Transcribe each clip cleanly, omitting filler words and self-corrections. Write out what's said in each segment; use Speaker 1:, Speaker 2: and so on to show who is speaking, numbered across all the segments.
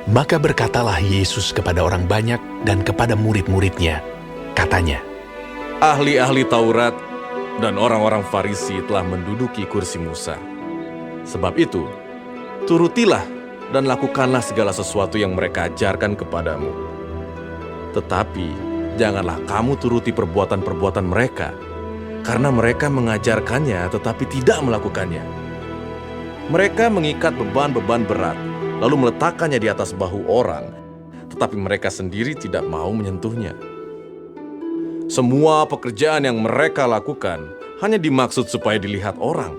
Speaker 1: Maka berkatalah Yesus kepada orang banyak dan kepada murid-muridnya, katanya,
Speaker 2: Ahli-ahli Taurat dan orang-orang Farisi telah menduduki kursi Musa. Sebab itu, turutilah dan lakukanlah segala sesuatu yang mereka ajarkan kepadamu. Tetapi, janganlah kamu turuti perbuatan-perbuatan mereka, karena mereka mengajarkannya tetapi tidak melakukannya. Mereka mengikat beban-beban berat, lalu meletakkannya di atas bahu orang, tetapi mereka sendiri tidak mau menyentuhnya. Semua pekerjaan yang mereka lakukan hanya dimaksud supaya dilihat orang.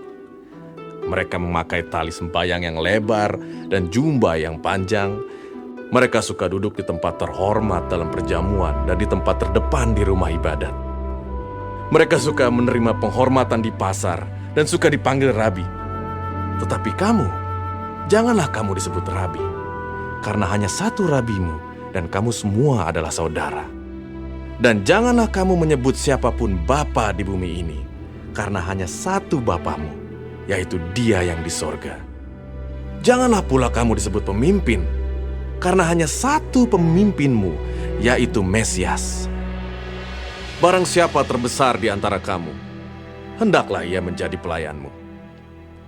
Speaker 2: Mereka memakai tali sembayang yang lebar dan jubah yang panjang. Mereka suka duduk di tempat terhormat dalam perjamuan dan di tempat terdepan di rumah ibadat. Mereka suka menerima penghormatan di pasar dan suka dipanggil rabi. Tetapi kamu, janganlah kamu disebut rabi, karena hanya satu rabimu dan kamu semua adalah saudara. Dan janganlah kamu menyebut siapapun bapa di bumi ini, karena hanya satu bapamu, yaitu Dia yang di sorga. Janganlah pula kamu disebut pemimpin, karena hanya satu pemimpinmu, yaitu Mesias. Barang siapa terbesar di antara kamu, hendaklah ia menjadi pelayanmu.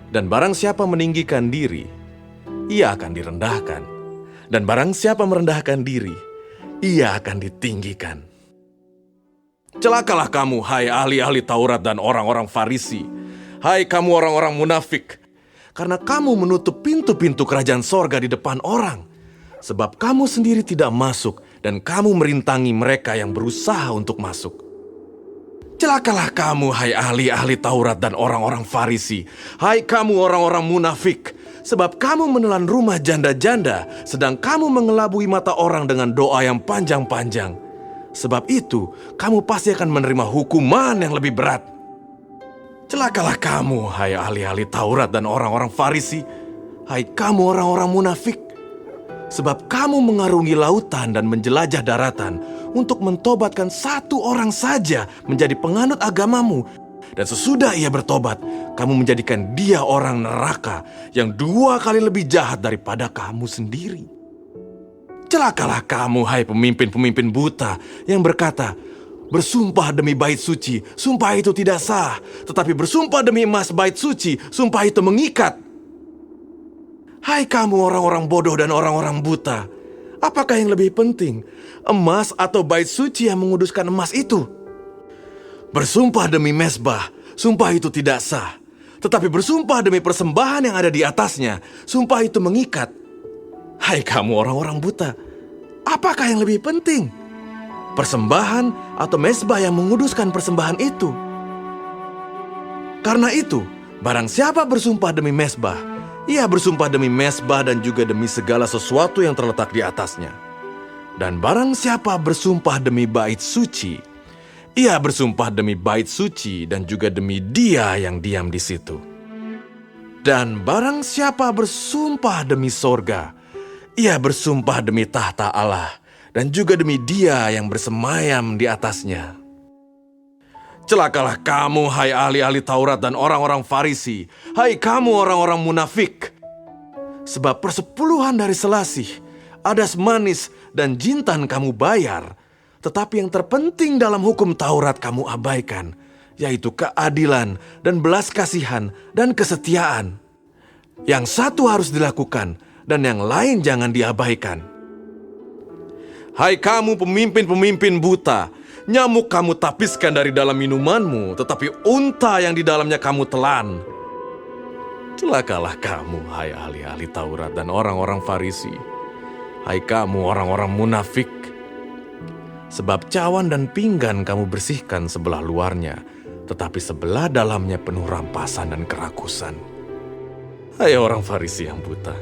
Speaker 2: Dan barang siapa meninggikan diri, ia akan direndahkan. Dan barang siapa merendahkan diri, ia akan ditinggikan. Celakalah kamu, hai ahli-ahli Taurat dan orang-orang Farisi. Hai kamu orang-orang munafik, karena kamu menutup pintu-pintu kerajaan sorga di depan orang. Sebab kamu sendiri tidak masuk, dan kamu merintangi mereka yang berusaha untuk masuk. Celakalah kamu, hai ahli-ahli Taurat dan orang-orang Farisi. Hai kamu orang-orang munafik, sebab kamu menelan rumah janda-janda, sedang kamu mengelabui mata orang dengan doa yang panjang-panjang. Sebab itu, kamu pasti akan menerima hukuman yang lebih berat. Celakalah kamu, hai ahli-ahli Taurat dan orang-orang Farisi. Hai kamu orang-orang munafik, sebab kamu mengarungi lautan dan menjelajah daratan untuk mentobatkan satu orang saja menjadi penganut agamamu. Dan sesudah ia bertobat, kamu menjadikan dia orang neraka yang 2 kali lebih jahat daripada kamu sendiri. Celakalah kamu, hai pemimpin-pemimpin buta yang berkata, bersumpah demi bait suci, sumpah itu tidak sah. Tetapi bersumpah demi emas bait suci, sumpah itu mengikat. Hai kamu orang-orang bodoh dan orang-orang buta, apakah yang lebih penting, emas atau bait suci yang menguduskan emas itu? Bersumpah demi mezbah, sumpah itu tidak sah. Tetapi bersumpah demi persembahan yang ada di atasnya, sumpah itu mengikat. Hai kamu orang-orang buta, apakah yang lebih penting, persembahan atau mezbah yang menguduskan persembahan itu? Karena itu, barang siapa bersumpah demi mezbah, ia bersumpah demi mezbah dan juga demi segala sesuatu yang terletak di atasnya. Dan barang siapa bersumpah demi bait suci, ia bersumpah demi bait suci dan juga demi Dia yang diam di situ. Dan barang siapa bersumpah demi sorga, ia bersumpah demi tahta Allah dan juga demi Dia yang bersemayam di atasnya. Celakalah kamu, hai ahli-ahli Taurat dan orang-orang Farisi. Hai kamu orang-orang munafik. Sebab persepuluhan dari selasih, adas manis, dan jintan kamu bayar. Tetapi yang terpenting dalam hukum Taurat kamu abaikan, yaitu keadilan dan belas kasihan dan kesetiaan. Yang satu harus dilakukan, dan yang lain jangan diabaikan. Hai kamu pemimpin-pemimpin buta, nyamuk kamu tapiskan dari dalam minumanmu, tetapi unta yang di dalamnya kamu telan. Celakalah kamu, hai ahli-ahli Taurat dan orang-orang Farisi. Hai kamu orang-orang munafik. Sebab cawan dan pinggan kamu bersihkan sebelah luarnya, tetapi sebelah dalamnya penuh rampasan dan kerakusan. Hai orang Farisi yang buta,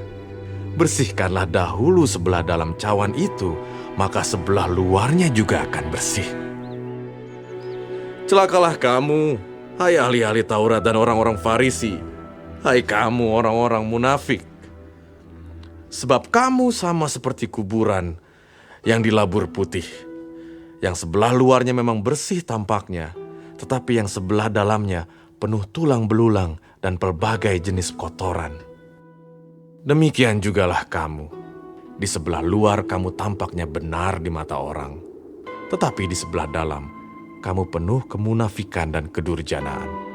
Speaker 2: bersihkanlah dahulu sebelah dalam cawan itu, maka sebelah luarnya juga akan bersih. Celakalah kamu, hai ahli-ahli Taurat dan orang-orang Farisi. Hai kamu orang-orang munafik. Sebab kamu sama seperti kuburan yang dilabur putih, yang sebelah luarnya memang bersih tampaknya, tetapi yang sebelah dalamnya penuh tulang belulang dan pelbagai jenis kotoran. Demikian jugalah kamu. Di sebelah luar kamu tampaknya benar di mata orang, tetapi di sebelah dalam kamu penuh kemunafikan dan kedurjanaan.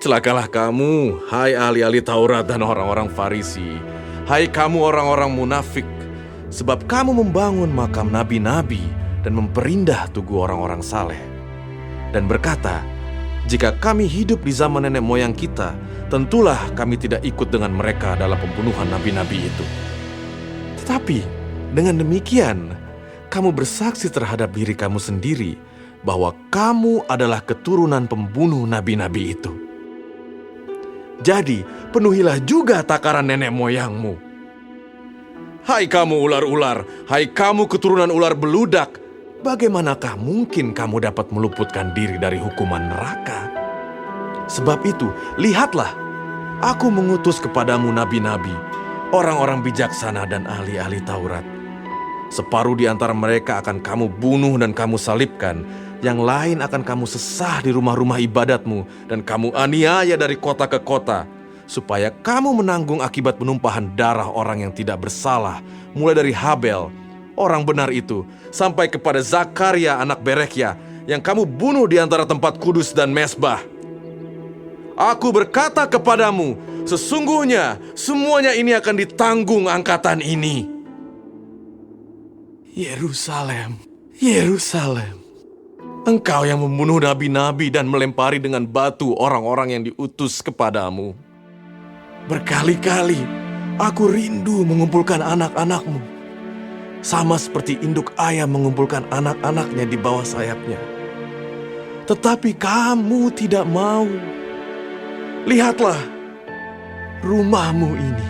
Speaker 2: Celakalah kamu, hai ahli-ahli Taurat dan orang-orang Farisi, hai kamu orang-orang munafik, sebab kamu membangun makam nabi-nabi dan memperindah tugu orang-orang saleh, dan berkata, jika kami hidup di zaman nenek moyang kita, tentulah kami tidak ikut dengan mereka dalam pembunuhan nabi-nabi itu. Tetapi dengan demikian, kamu bersaksi terhadap diri kamu sendiri bahwa kamu adalah keturunan pembunuh nabi-nabi itu. Jadi, penuhilah juga takaran nenek moyangmu. Hai kamu ular-ular, hai kamu keturunan ular beludak, bagaimanakah mungkin kamu dapat meluputkan diri dari hukuman neraka? Sebab itu, lihatlah, aku mengutus kepadamu nabi-nabi, orang-orang bijaksana dan ahli-ahli Taurat. Separuh di antara mereka akan kamu bunuh dan kamu salibkan, yang lain akan kamu sesah di rumah-rumah ibadatmu dan kamu aniaya dari kota ke kota, supaya kamu menanggung akibat penumpahan darah orang yang tidak bersalah, mulai dari Habel, orang benar itu, sampai kepada Zakaria anak Berekhya, yang kamu bunuh di antara tempat kudus dan mezbah. Aku berkata kepadamu, sesungguhnya semuanya ini akan ditanggung angkatan ini. Yerusalem, Yerusalem, engkau yang membunuh nabi-nabi dan melempari dengan batu orang-orang yang diutus kepadamu. Berkali-kali aku rindu mengumpulkan anak-anakmu, sama seperti induk ayam mengumpulkan anak-anaknya di bawah sayapnya. Tetapi kamu tidak mau. Lihatlah, rumahmu ini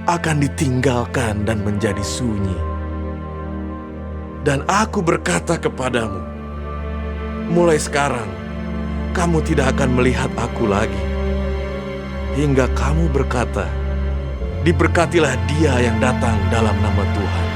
Speaker 2: akan ditinggalkan dan menjadi sunyi. Dan aku berkata kepadamu, mulai sekarang kamu tidak akan melihat aku lagi, hingga kamu berkata, diberkatilah dia yang datang dalam nama Tuhan.